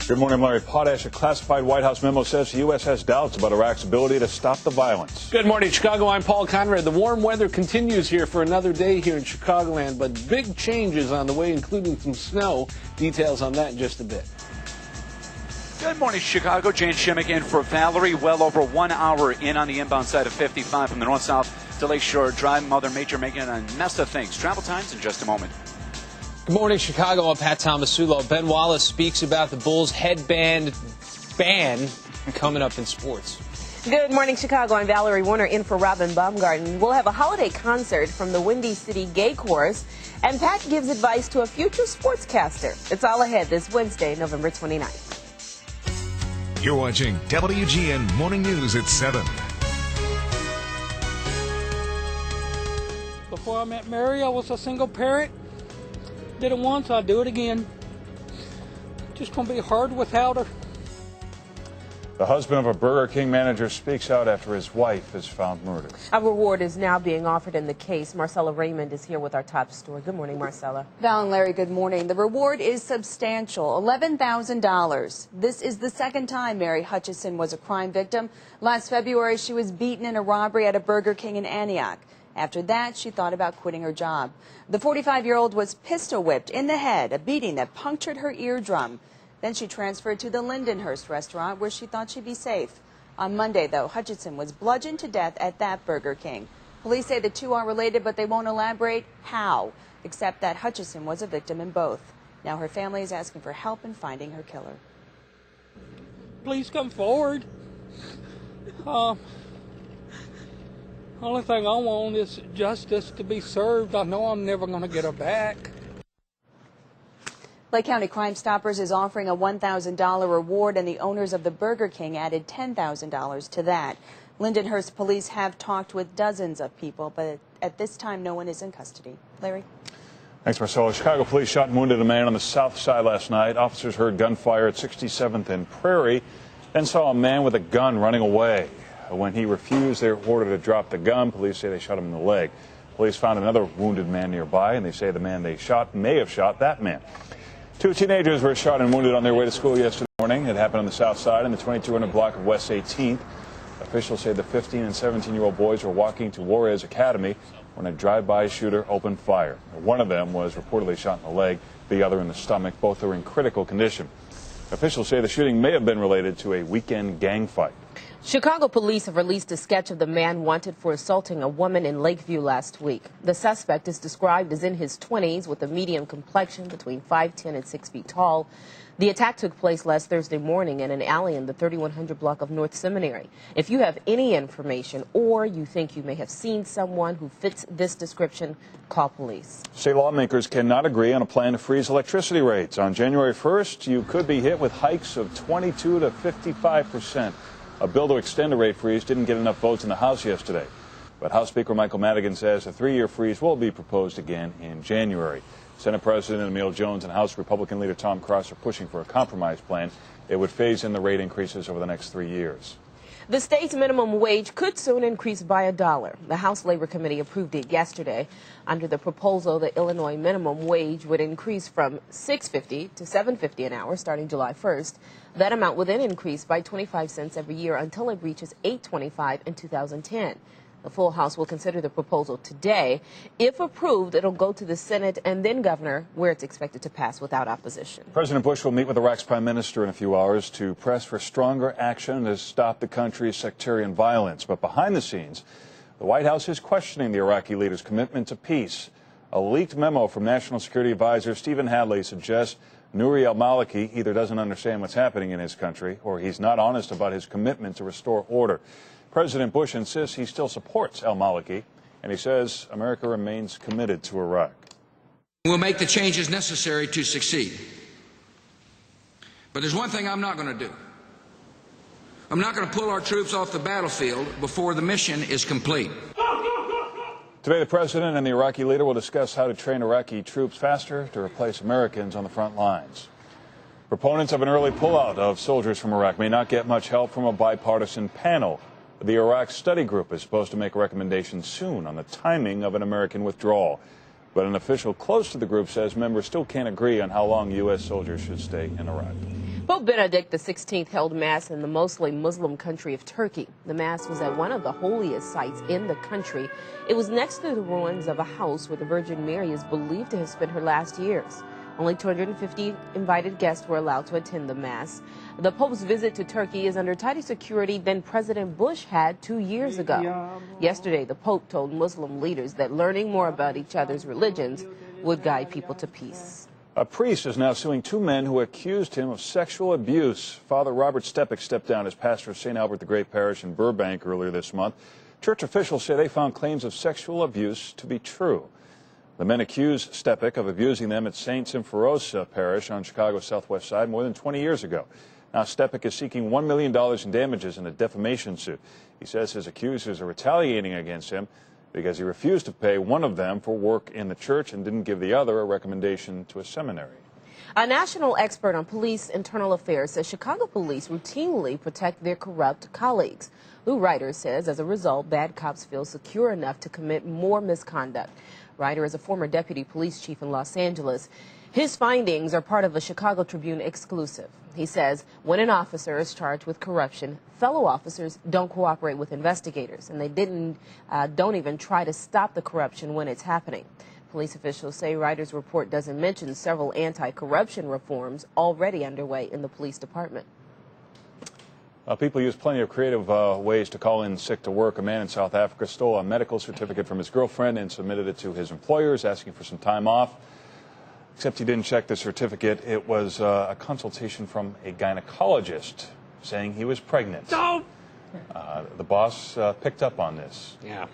Good morning, Larry Potash. A classified White House memo says the U.S. has doubts about Iraq's ability to stop the violence. Good morning, Chicago. I'm Paul Conrad. The warm weather continues here for another day here in Chicagoland, but big changes on the way, including some snow. Details on that in just a bit. Good morning, Chicago. Jane Shimmick in for Valerie. Well over 1 hour in on the inbound side of 55 from the north-south to Lakeshore Drive. Mother Nature making a mess of things. Travel times in just a moment. Good morning, Chicago. I'm Pat Tomasulo. Ben Wallace speaks about the Bulls headband ban coming up in sports. Good morning, Chicago. I'm Valerie Warner in for Robin Baumgarten. We'll have a holiday concert from the Windy City Gay Chorus, and Pat gives advice to a future sportscaster. It's all ahead this Wednesday, November 29th. You're watching WGN Morning News at 7. Before I met Mary, I was a single parent. Did it once, I'll do it again. Just gonna be hard without her. The husband of a Burger King manager speaks out after his wife is found murdered. A reward is now being offered in the case. Marcella Raymond is here with our top story. Good morning, Marcella. Val and Larry, good morning. The reward is substantial, $11,000. This is the second time Mary Hutchison was a crime victim. Last February, she was beaten in a robbery at a Burger King in Antioch. After that, she thought about quitting her job. The 45-year-old was pistol whipped in the head, a beating that punctured her eardrum. Then she transferred to the Lindenhurst restaurant where she thought she'd be safe. On Monday, though, Hutchison was bludgeoned to death at that Burger King. Police say the two are related, but they won't elaborate how, except that Hutchison was a victim in both. Now her family is asking for help in finding her killer. Please come forward. Only thing I want is justice to be served. I know I'm never going to get her back. Lake County Crime Stoppers is offering a $1,000 reward, and the owners of the Burger King added $10,000 to that. Lindenhurst police have talked with dozens of people, but at this time, no one is in custody. Larry? Thanks, Marcella. Chicago police shot and wounded a man on the south side last night. Officers heard gunfire at 67th and Prairie, then saw a man with a gun running away. When he refused their order to drop the gun, police say they shot him in the leg. Police found another wounded man nearby, and they say the man they shot may have shot that man. Two teenagers were shot and wounded on their way to school yesterday morning. It happened on the south side in the 2200 block of West 18th. Officials say the 15 and 17-year-old boys were walking to Juarez Academy when a drive-by shooter opened fire. One of them was reportedly shot in the leg, the other in the stomach. Both are in critical condition. Officials say the shooting may have been related to a weekend gang fight. Chicago police have released a sketch of the man wanted for assaulting a woman in Lakeview last week. The suspect is described as in his 20s with a medium complexion between 5'10" and 6 feet tall. The attack took place last Thursday morning in an alley in the 3100 block of North Seminary. If you have any information or you think you may have seen someone who fits this description, call police. State lawmakers cannot agree on a plan to freeze electricity rates. On January 1st, you could be hit with hikes of 22 to 55%. A bill to extend a rate freeze didn't get enough votes in the House yesterday. But House Speaker Michael Madigan says a 3-year freeze will be proposed again in January. Senate President Emil Jones and House Republican leader Tom Cross are pushing for a compromise plan. It would phase in the rate increases over the next 3 years. The state's minimum wage could soon increase by $1. The House Labor Committee approved it yesterday. Under the proposal, the Illinois minimum wage would increase from $6.50 to $7.50 an hour starting July 1st. That amount would then increase by 25 cents every year until it reaches $8.25 in 2010. The full House will consider the proposal today. If approved, it'll go to the Senate and then Governor, where it's expected to pass without opposition. President Bush will meet with Iraq's prime minister in a few hours to press for stronger action to stop the country's sectarian violence. But behind the scenes, the White House is questioning the Iraqi leader's commitment to peace. A leaked memo from National Security Advisor Stephen Hadley suggests Nouri al-Maliki either doesn't understand what's happening in his country or he's not honest about his commitment to restore order. President Bush insists he still supports al-Maliki, and he says America remains committed to Iraq. We'll make the changes necessary to succeed. But there's one thing I'm not going to do. I'm not going to pull our troops off the battlefield before the mission is complete. Today, the president and the Iraqi leader will discuss how to train Iraqi troops faster to replace Americans on the front lines. Proponents of an early pullout of soldiers from Iraq may not get much help from a bipartisan panel. The Iraq Study Group is supposed to make a recommendation soon on the timing of an American withdrawal. But an official close to the group says members still can't agree on how long U.S. soldiers should stay in Iraq. Pope Benedict XVI held Mass in the mostly Muslim country of Turkey. The Mass was at one of the holiest sites in the country. It was next to the ruins of a house where the Virgin Mary is believed to have spent her last years. Only 250 invited guests were allowed to attend the Mass. The Pope's visit to Turkey is under tighter security than President Bush had 2 years ago. Yesterday, the Pope told Muslim leaders that learning more about each other's religions would guide people to peace. A priest is now suing two men who accused him of sexual abuse. Father Robert Stepek stepped down as pastor of St. Albert the Great Parish in Burbank earlier this month. Church officials say they found claims of sexual abuse to be true. The men accuse Stepek of abusing them at St. Symphorosa Parish on Chicago's southwest side more than 20 years ago. Now Stepek is seeking $1 million in damages in a defamation suit. He says his accusers are retaliating against him because he refused to pay one of them for work in the church and didn't give the other a recommendation to a seminary. A national expert on police internal affairs says Chicago police routinely protect their corrupt colleagues. Lou Ryder says as a result, bad cops feel secure enough to commit more misconduct. Ryder is a former deputy police chief in Los Angeles. His findings are part of a Chicago Tribune exclusive. He says when an officer is charged with corruption, fellow officers don't cooperate with investigators, and they don't even try to stop the corruption when it's happening. Police officials say Ryder's report doesn't mention several anti-corruption reforms already underway in the police department. People use plenty of creative ways to call in sick to work. A man in South Africa stole a medical certificate from his girlfriend and submitted it to his employers, asking for some time off. Except he didn't check the certificate. It was a consultation from a gynecologist saying he was pregnant. No! The boss picked up on this. Yeah,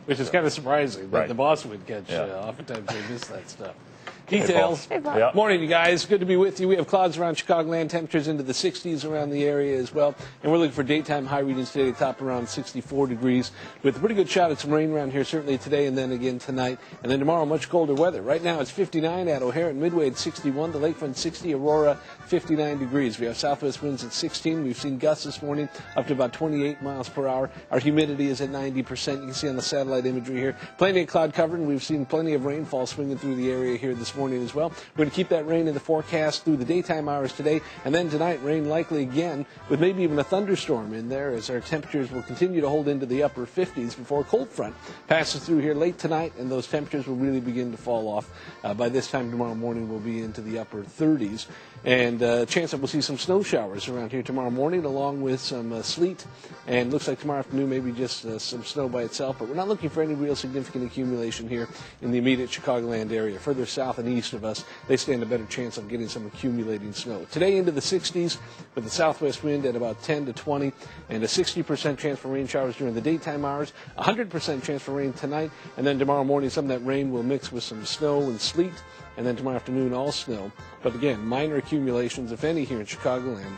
which is kind of surprising, but Right. the boss would catch. Oftentimes they miss that stuff. Details. Hey, Bob. Yeah. Morning, you guys. Good to be with you. We have clouds around Chicagoland, temperatures into the 60s around the area as well. And we're looking for daytime high readings today, top around 64 degrees, with a pretty good shot at some rain around here, certainly today and then again tonight. And then tomorrow, much colder weather. Right now, it's 59 at O'Hare and Midway at 61, the Lakefront 60, Aurora 59 degrees. We have southwest winds at 16. We've seen gusts this morning up to about 28 miles per hour. Our humidity is at 90%. You can see on the satellite imagery here. Plenty of cloud cover, and we've seen plenty of rainfall swinging through the area here this morning as well. We're going to keep that rain in the forecast through the daytime hours today, and then tonight rain likely again with maybe even a thunderstorm in there as our temperatures will continue to hold into the upper 50s before a cold front passes through here late tonight, and those temperatures will really begin to fall off. By this time tomorrow morning we'll be into the upper 30s, and a chance that we'll see some snow showers around here tomorrow morning along with some sleet, and looks like tomorrow afternoon maybe just some snow by itself, but we're not looking for any real significant accumulation here in the immediate Chicagoland area. Further south and east of us, they stand a better chance of getting some accumulating snow. Today into the 60s with the southwest wind at about 10 to 20 and a 60% chance for rain showers during the daytime hours, 100% chance for rain tonight, and then tomorrow morning some of that rain will mix with some snow and sleet, and then tomorrow afternoon all snow. But again, minor accumulations, if any, here in Chicagoland.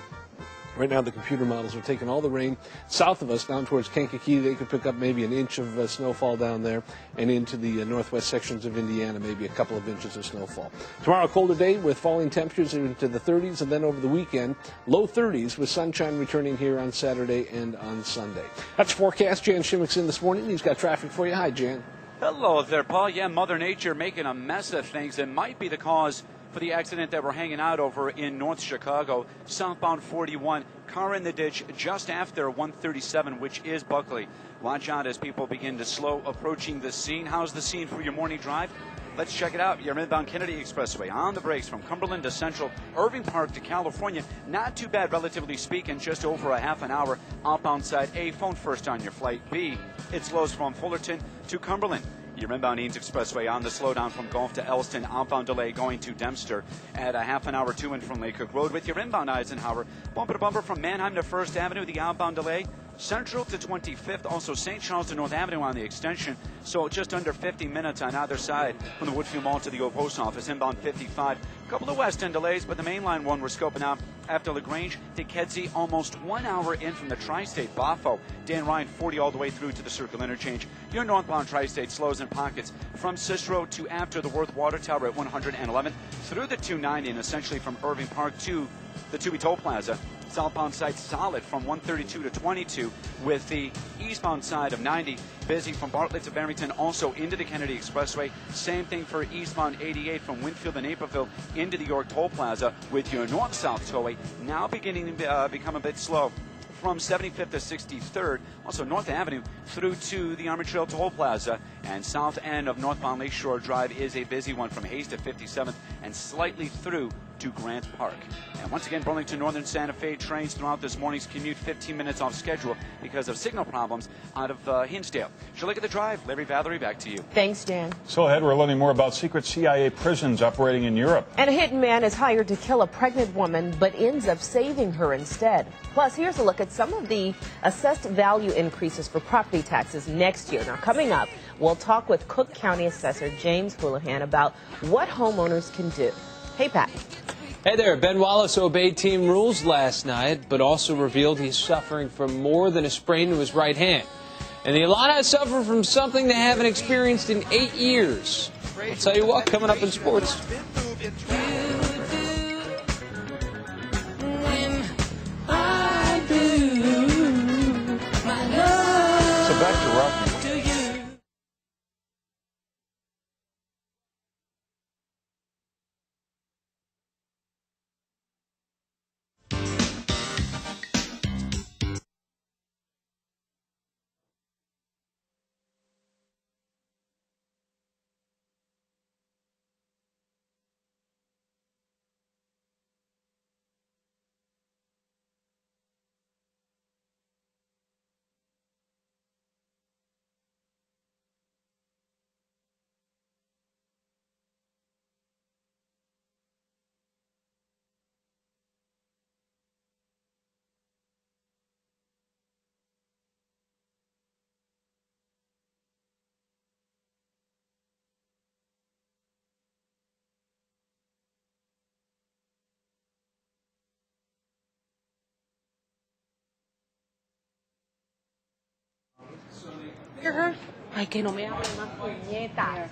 Right now, the computer models are taking all the rain south of us down towards Kankakee. They could pick up maybe an inch of snowfall down there, and into the northwest sections of Indiana, maybe a couple of inches of snowfall. Tomorrow, a colder day with falling temperatures into the 30s, and then over the weekend, low 30s with sunshine returning here on Saturday and on Sunday. That's forecast. Jan Shimmick's in this morning. He's got traffic for you. Hi, Jan. Hello there, Paul. Yeah, Mother Nature making a mess of things. It might be the cause for the accident that we're hanging out over in North Chicago, southbound 41, car in the ditch just after 137, which is Buckley. Watch out as people begin to slow approaching the scene. How's the scene for your morning drive? Let's check it out. You're inbound Kennedy Expressway on the brakes from Cumberland to Central, Irving Park to California. Not too bad, relatively speaking, just over a half an hour. Outbound side A, phone first on your flight. B, it slows from Fullerton to Cumberland. Your inbound Eanes Expressway on the slowdown from Gulf to Elston. Outbound delay going to Dempster at a half an hour to and from Lake Cook Road. With your inbound Eisenhower, bumper to bumper from Manheim to First Avenue, the outbound delay. Central to 25th, also St. Charles to North Avenue on the extension, so just under 50 minutes on either side from the Woodfield Mall to the old post office. Inbound 55, a couple of west end delays, but the mainline one we're scoping out after LaGrange to Kedzie, almost 1 hour in from the Tri-State Boffo. Dan Ryan 40 all the way through to the Circle Interchange. Your northbound Tri-State slows in pockets from Cicero to after the Worth Water Tower at 111, through the 290 and essentially from Irving Park to the Tooby Toll Plaza. Southbound side solid from 132 to 22, with the eastbound side of 90 busy from Bartlett to Barrington, also into the Kennedy Expressway. Same thing for eastbound 88 from Winfield and Naperville into the York Toll Plaza with your north-south tollway now beginning to become a bit slow from 75th to 63rd, also North Avenue through to the Armored Trail Toll Plaza, and south end of northbound Lakeshore Drive is a busy one from Hayes to 57th and slightly through to Grant Park. And once again, Burlington Northern Santa Fe trains throughout this morning's commute 15 minutes off schedule because of signal problems out of Hinsdale. She'll look at the drive. Larry Valerie, back to you. Thanks, Dan. So ahead, we're learning more about secret CIA prisons operating in Europe. And a hidden man is hired to kill a pregnant woman, but ends up saving her instead. Plus, here's a look at some of the assessed value increases for property taxes next year. Now, coming up, we'll talk with Cook County Assessor James Houlihan about what homeowners can do. Hey, Pat. Hey there. Ben Wallace obeyed team rules last night, but also revealed he's suffering from more than a sprain to his right hand. And the Ilana suffered from something they haven't experienced in 8 years. I'll tell you what, coming up in sports. So back to rock music. Ay, que no me hable más, puñeta.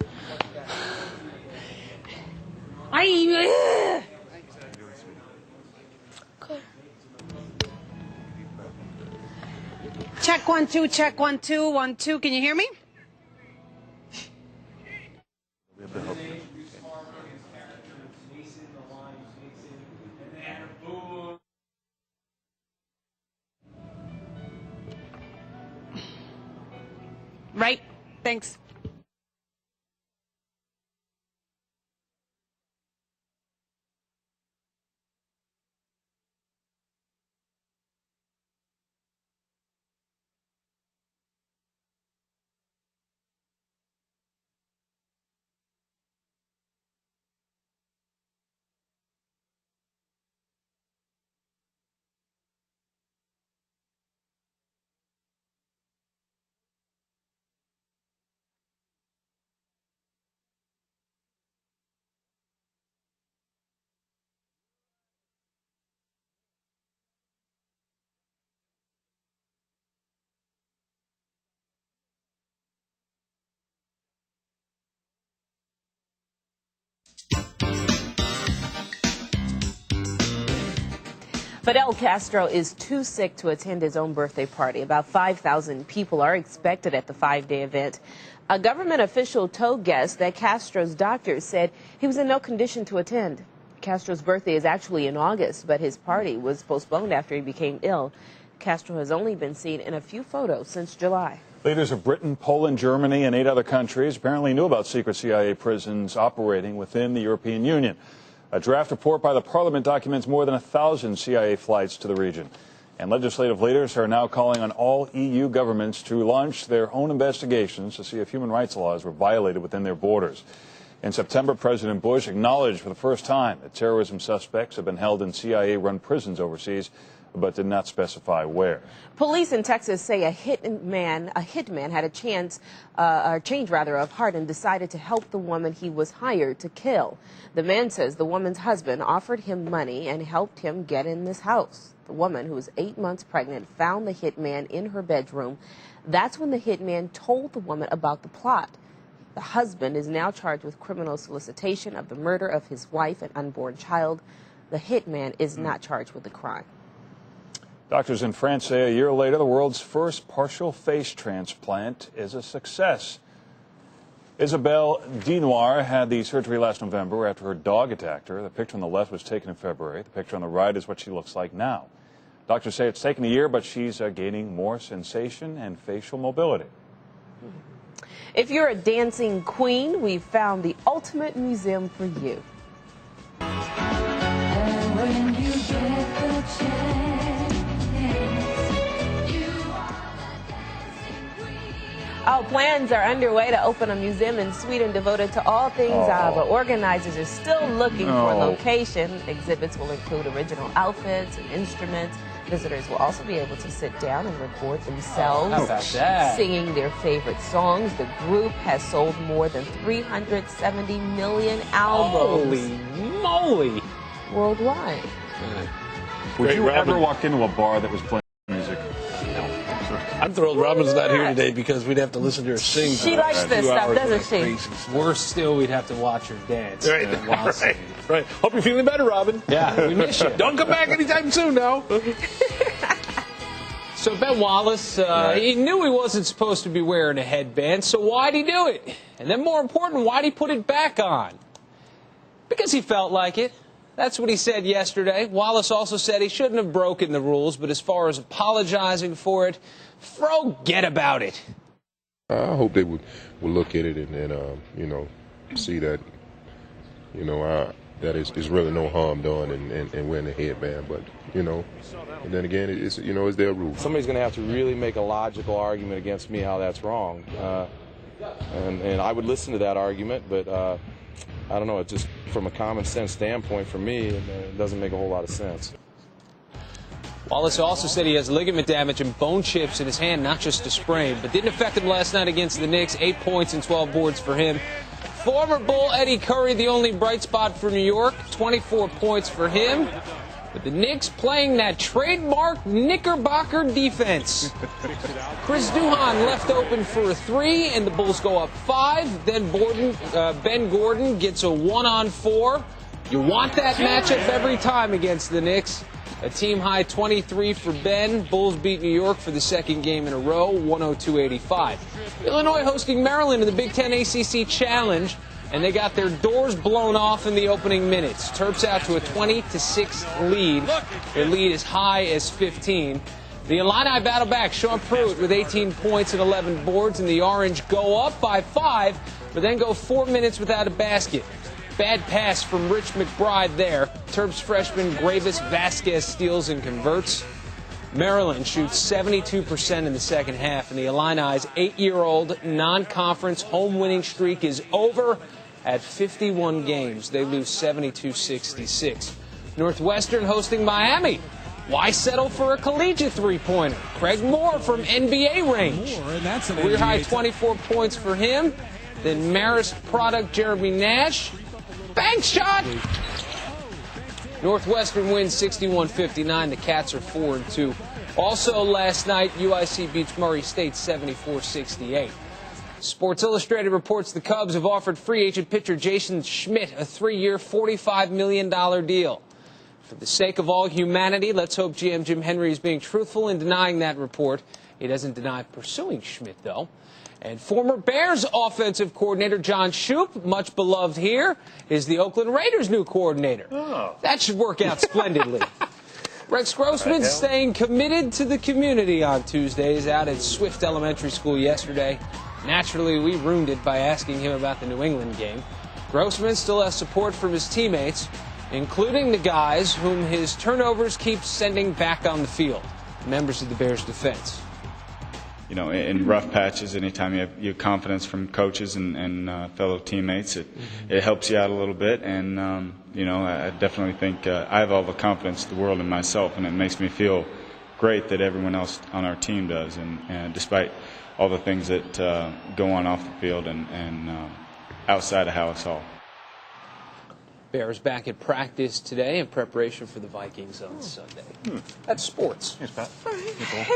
Ay, check 1 2, check 1 2 1 2. Can you hear me? Right. Thanks. Fidel Castro is too sick to attend his own birthday party. About 5,000 people are expected at the 5-day event. A government official told guests that Castro's doctor said he was in no condition to attend. Castro's birthday is actually in August, but his party was postponed after he became ill. Castro has only been seen in a few photos since July. Leaders of Britain, Poland, Germany, and 8 other countries apparently knew about secret CIA prisons operating within the European Union. A draft report by the Parliament documents more than 1,000 CIA flights to the region. And legislative leaders are now calling on all EU governments to launch their own investigations to see if human rights laws were violated within their borders. In September, President Bush acknowledged for the first time that terrorism suspects have been held in CIA-run prisons overseas, but did not specify where. Police in Texas say a hitman had a change of heart and decided to help the woman he was hired to kill. The man says the woman's husband offered him money and helped him get in this house. The woman, who was 8 months pregnant, found the hitman in her bedroom. That's when the hitman told the woman about the plot. The husband is now charged with criminal solicitation of the murder of his wife and unborn child. The hitman is not charged with the crime. Doctors in France say a year later the world's first partial face transplant is a success. Isabelle Dinoir had the surgery last November after her dog attacked her. The picture on the left was taken in February. The picture on the right is what she looks like now. Doctors say it's taken a year, but she's gaining more sensation and facial mobility. If you're a dancing queen, we've found the ultimate museum for you. And when you get the chance, you are the dancing queen. Oh, plans are underway to open a museum in Sweden devoted to all things but organizers are still looking for a location. Exhibits will include original outfits and instruments. Visitors will also be able to sit down and record themselves singing their favorite songs. The group has sold more than 370 million albums. Holy moly! Worldwide. Would you ever walk into a bar that was playing music? I'm thrilled Robin's not here today because we'd have to listen to her sing. She likes this stuff, doesn't she? Worse still, we'd have to watch her dance. Right. Hope you're feeling better, Robin. Yeah, we miss you. Don't come back anytime soon now. So Ben Wallace, he knew he wasn't supposed to be wearing a headband, so why'd he do it? And then more important, why'd he put it back on? Because he felt like it. That's what he said yesterday. Wallace also said he shouldn't have broken the rules, but as far as apologizing for it, forget about it. I hope they would look at it and see that, that is really no harm done in wearing a headband. But, and then again, it's their rule. Somebody's going to have to really make a logical argument against me how that's wrong. And I would listen to that argument, but I don't know. It just, from a common sense standpoint, for me, it doesn't make a whole lot of sense. Wallace also said he has ligament damage and bone chips in his hand, not just a sprain, but didn't affect him last night against the Knicks. 8 points and 12 boards for him. Former Bull Eddie Curry, the only bright spot for New York, 24 points for him. But the Knicks playing that trademark Knickerbocker defense. Chris Duhon left open for a 3, and the Bulls go up 5. Then Ben Gordon gets a 1-on-4. You want that matchup every time against the Knicks. A team-high 23 for Ben. Bulls beat New York for the second game in a row, 102-85. Illinois hosting Maryland in the Big Ten ACC Challenge, and they got their doors blown off in the opening minutes. Terps out to a 20-6 lead. Their lead is high as 15. The Illini battle back. Sean Pruitt with 18 points and 11 boards, and the Orange go up by 5, but then go 4 minutes without a basket. Bad pass from Rich McBride there. Terps freshman Gravis Vasquez steals and converts. Maryland shoots 72% in the second half, and the Illini's 8-year-old non-conference home winning streak is over at 51 games. They lose 72-66. Northwestern hosting Miami. Why settle for a collegiate three-pointer? Craig Moore from NBA range. Career high 24 points for him. Then Marist product Jeremy Nash. Bank shot! Northwestern wins 61-59. The Cats are 4-2. Also last night, UIC beats Murray State 74-68. Sports Illustrated reports the Cubs have offered free agent pitcher Jason Schmidt a 3-year, $45 million deal. For the sake of all humanity, let's hope GM Jim Henry is being truthful in denying that report. He doesn't deny pursuing Schmidt, though. And former Bears offensive coordinator John Shoup, much beloved here, is the Oakland Raiders' new coordinator. That should work out splendidly. Rex Grossman staying committed to the community on Tuesdays out at Swift Elementary School yesterday. Naturally, we ruined it by asking him about the New England game. Grossman still has support from his teammates, including the guys whom his turnovers keep sending back on the field, members of the Bears' defense. In rough patches, anytime you have confidence from coaches and fellow teammates, it helps you out a little bit. And, I definitely think I have all the confidence in the world in myself, and it makes me feel great that everyone else on our team does. And despite all the things that go on off the field and outside of Hallis Hall. Bears back at practice today in preparation for the Vikings on Sunday. That's sports. Thanks, Pat.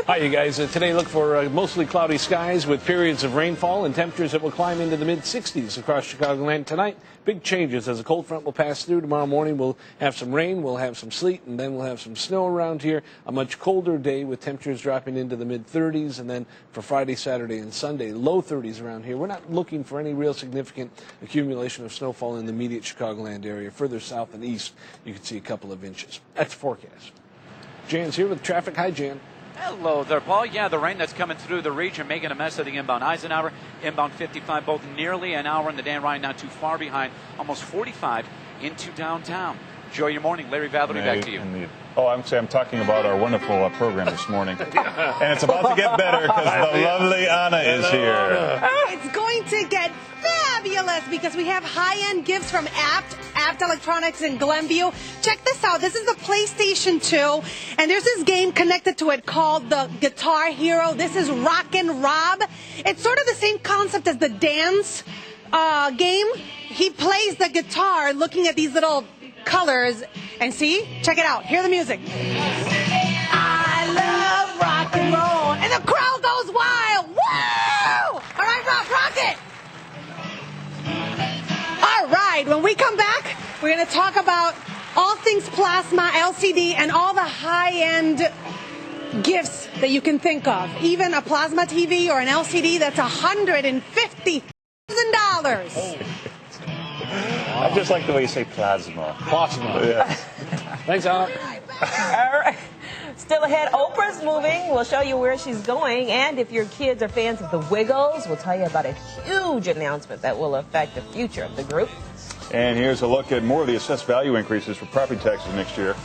Hi, you guys. Today, look for mostly cloudy skies with periods of rainfall and temperatures that will climb into the mid-60s across Chicagoland tonight. Big changes as a cold front will pass through. Tomorrow morning, we'll have some rain, we'll have some sleet, and then we'll have some snow around here. A much colder day with temperatures dropping into the mid-30s. And then for Friday, Saturday, and Sunday, low 30s around here. We're not looking for any real significant accumulation of snowfall in the immediate Chicagoland area. Further south and east, you can see a couple of inches. That's the forecast. Jan's here with traffic. Hi, Jan. Hello there, Paul. Yeah, the rain that's coming through the region making a mess of the inbound Eisenhower, inbound 55, both nearly an hour, and the Dan Ryan not too far behind, almost 45 into downtown. Enjoy your morning. Larry Valerie, back to you. Oh, I'm talking about our wonderful program this morning. And it's about to get better because the lovely Anna is here. It's going to get fabulous because we have high-end gifts from Apt Electronics in Glenview. Check this out. This is the PlayStation 2, and there's this game connected to it called the Guitar Hero. This is Rockin' Rob. It's sort of the same concept as the dance game. He plays the guitar looking at these little colors, and see? Check it out. Hear the music. I love rock and roll. And the crowd goes wild. Woo! All right, rock it. All right, when we come back, we're going to talk about all things plasma, LCD, and all the high-end gifts that you can think of. Even a plasma TV or an LCD that's $150,000. I just like the way you say plasma. Plasma. Yeah. Thanks, Anna. All right. Still ahead, Oprah's moving. We'll show you where she's going. And if your kids are fans of the Wiggles, we'll tell you about a huge announcement that will affect the future of the group. And here's a look at more of the assessed value increases for property taxes next year.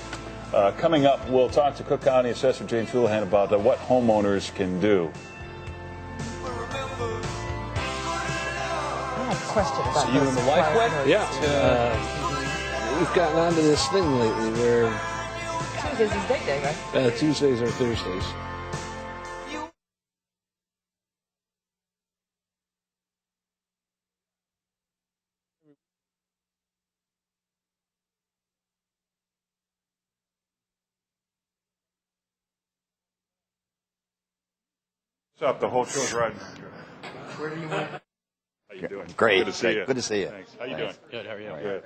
Coming up, we'll talk to Cook County Assessor James Houlihan about what homeowners can do. I have a question about you and the wife went? Yeah. We've gotten onto this thing lately where Tuesdays is big day, right? Tuesdays or Thursdays. What's up? The whole show's riding. Where do you want? How you doing? Great. Good to see you. Good to see you. Thanks. How you doing? Good. How are you? Good.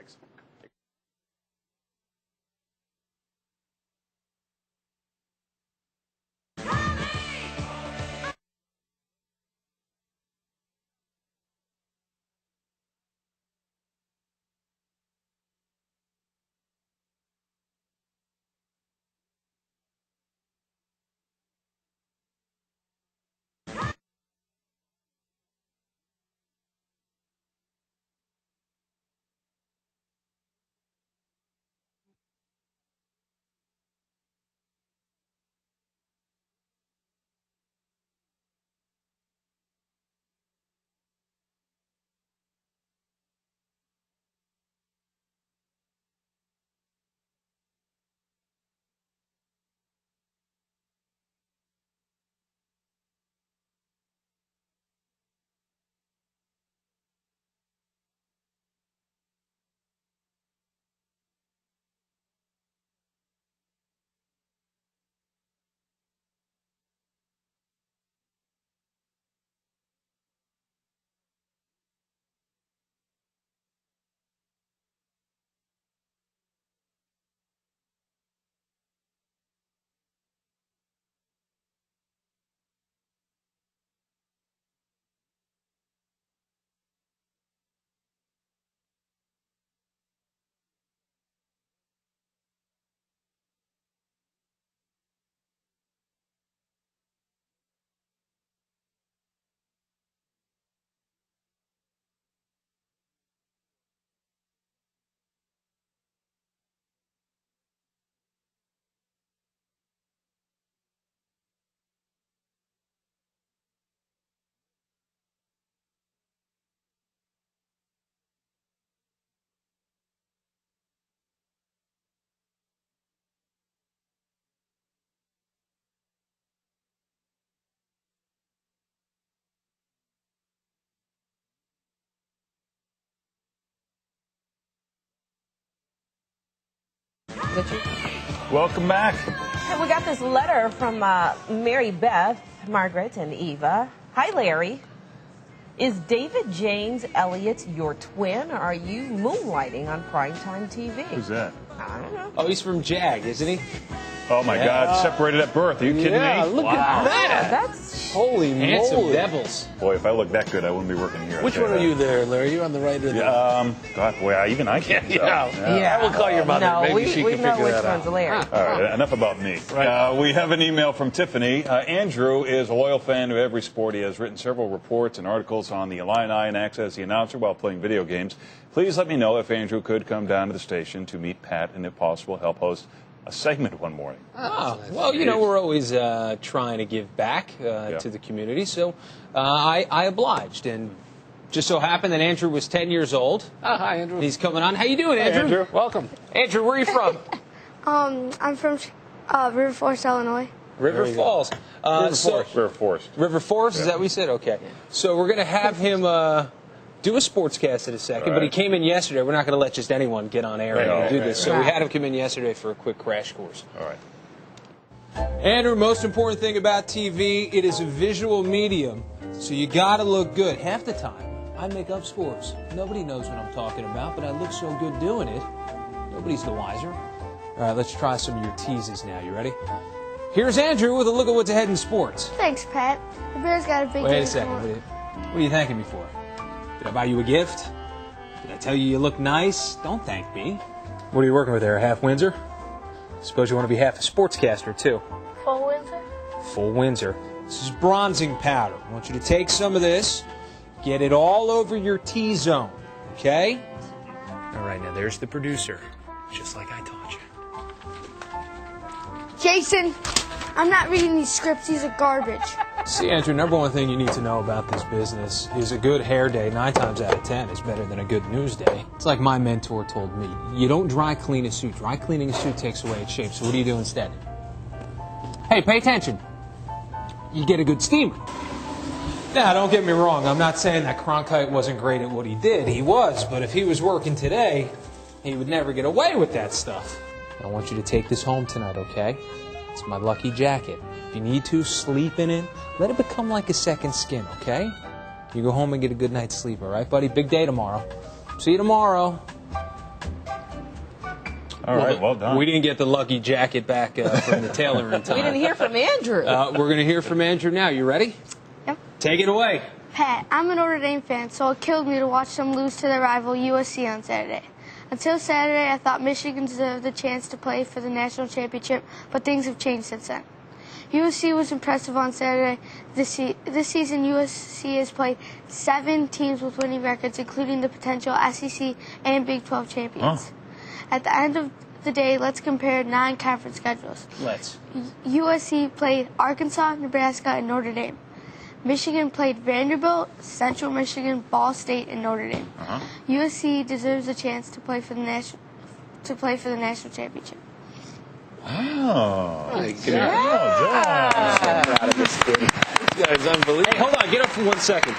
Welcome back. And we got this letter from Mary Beth, Margaret, and Eva. Hi, Larry. Is David James Elliott your twin, or are you moonlighting on primetime TV? Who's that? I don't know. Oh, he's from JAG, isn't he? Oh, my God. Separated at birth. Are you kidding Yeah, me? look at that. That's Holy Handsome moly. devils. Boy, if I looked that good, I wouldn't be working here. Which one are you there, Larry? You're on the right or the God, boy, even I can't tell. I will call your mother. no, Maybe she we can know figure which that one's out. Larry. All right, enough about me. We have an email from Tiffany. Andrew is a loyal fan of every sport. He has written several reports and articles on the Illini and acts as the announcer while playing video games. Please let me know if Andrew could come down to the station to meet Pat and, if possible, help host a segment one morning. Oh, well, we're always trying to give back to the community, so I obliged. And just so happened that Andrew was 10 years old. Hi, Andrew. He's coming on. How you doing, Andrew? Welcome. Andrew, where are you from? I'm from River Forest, Illinois. River Falls. River Forest. River Forest, is that what we said? Okay. So we're going to have him do a sportscast in a second, but he came in yesterday. We're not going to let just anyone get on air and do this. So we had him come in yesterday for a quick crash course. All right. Andrew, most important thing about TV, it is a visual medium, so you got to look good. Half the time, I make up sports. Nobody knows what I'm talking about, but I look so good doing it. Nobody's the wiser. All right, let's try some of your teases now. You ready? Here's Andrew with a look at what's ahead in sports. Thanks, Pat. The Bears got a big Wait game a second. tomorrow. What are you thanking me for? Did I buy you a gift? Did I tell you you look nice? Don't thank me. What are you working with there, a half Windsor? Suppose you want to be half a sportscaster, too. Full Windsor? Full Windsor. This is bronzing powder. I want you to take some of this, get it all over your T-zone, okay? All right, now there's the producer, just like I taught you. Jason, I'm not reading these scripts. These are garbage. See, Andrew, number one thing you need to know about this business is a good hair day, 9 times out of 10, is better than a good news day. It's like my mentor told me. You don't dry clean a suit. Dry cleaning a suit takes away its shape. So what do you do instead? Hey, pay attention. You get a good steamer. Now, don't get me wrong. I'm not saying that Cronkite wasn't great at what he did. He was, but if he was working today, he would never get away with that stuff. I want you to take this home tonight, okay? It's my lucky jacket. If you need to, sleep in it. Let it become like a second skin, okay? You go home and get a good night's sleep, all right, buddy? Big day tomorrow. See you tomorrow. All right, well done. We didn't get the lucky jacket back from the tailor in time. We didn't hear from Andrew. We're going to hear from Andrew now. You ready? Yep. Take it away. Pat, I'm a Notre Dame fan, so it killed me to watch them lose to their rival USC on Saturday. Until Saturday, I thought Michigan deserved the chance to play for the national championship, but things have changed since then. USC was impressive on Saturday. This season, USC has played 7 teams with winning records, including the potential SEC and Big 12 champions. At the end of the day, let's compare non-conference schedules. Let's. USC played Arkansas, Nebraska, and Notre Dame. Michigan played Vanderbilt, Central Michigan, Ball State, and Notre Dame. USC deserves a chance to play for the national championship. Oh, Nice. good job. This guy's unbelievable. Hey, hold on. Get up for 1 second.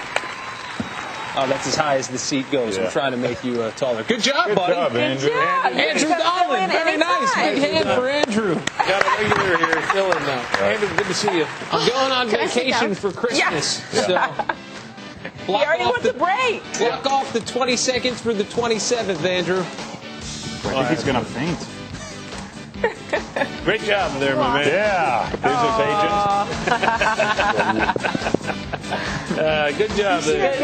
Oh, that's as high as the seat goes. I'm trying to make you taller. Good job, buddy. Good job, Andrew. Good job. Andrew Donlan. Very nice. Big hand for Andrew. Got a regular here. Fill in now. Andrew, good to see you. I'm going on vacation for Christmas. So He already wants a break. block off the 22nd through the 27th, Andrew. I think he's going to faint. Great job there, my man. Yeah, business agent. Good job there.